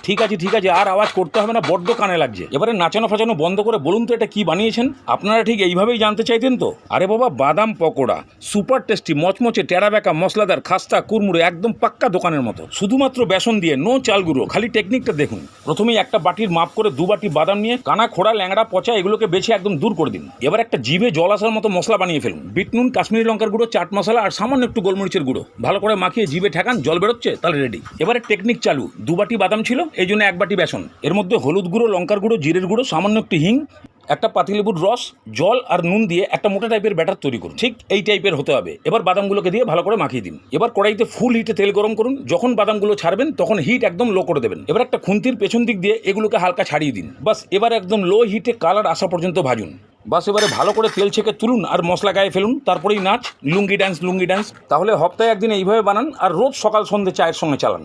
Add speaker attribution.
Speaker 1: ঠিক আছে আর আওয়াজ করতে হবে না, বড্ড কানে লাগছে। এবারে নাচানো ফাচানো বন্ধ করে বলুন তো এটা কি বানিয়েছেন? আপনারা ঠিক এইভাবেই জানতে চাইতেন তো? আরে বাবা, বাদাম পকোড়া, সুপার টেস্টি, মচমচে, টেরা বেঁকা, মশলাদার, খাস্তা, কুরমুরে, একদম পাক্কা দোকানের মতো, শুধুমাত্র বেসন দিয়ে, নো চাল গুঁড়ো। খালি টেকনিকটা দেখুন। প্রথমেই একটা বাটির মাপ করে 2 বাটি বাদাম নিয়ে কানা, খোড়া, ল্যাংড়া, পচা এগুলোকে বেছে একদম দূর করে দিন। এবার একটা জিভে জল আসার মতো মশলা বানিয়ে ফেলুন। বিট নুন, কাশ্মীরি লঙ্কার গুঁড়ো, চাট মশলা আর সামান্য একটু গোলমরিচের গুঁড়ো ভালো করে মাখিয়ে জিভে ঠেকান, জল বেরোচ্ছে, তাহলে রেডি। এবারে টেকনিক চালু। 2 বাটি বাদাম ছিল, এই জন্য 1 বাটি বেসন, এর মধ্যে হলুদ গুঁড়ো, লঙ্কার গুঁড়ো, জিরের গুঁড়ো, সামান্য একটু হিং, একটা পাতিলেবুর রস, জল আর নুন দিয়ে একটা মোটা টাইপের ব্যাটার তৈরি করুন। ঠিক এই টাইপের হতে হবে। এবার বাদামগুলোকে দিয়ে ভালো করে মাখিয়ে দিন। এবার কড়াইতে ফুল হিটে তেল গরম করুন। যখন বাদামগুলো ছাড়বেন তখন হিট একদম লো করে দেবেন। এবার একটা খুন্তির পেছন দিক দিয়ে এগুলোকে হালকা ছাড়িয়ে দিন। বাস, এবার একদম লো হিটে কালার আসা পর্যন্ত ভাজুন। বাস, এবারে ভালো করে তেল ছেঁকে তুলুন আর মশলা গায়ে ফেলুন। তারপরেই নাচ, লুঙ্গি ডান্স। তাহলে হপ্তাহে একদিন এইভাবে বানান আর রোজ সকাল সন্ধ্যে চায়ের সঙ্গে চালান।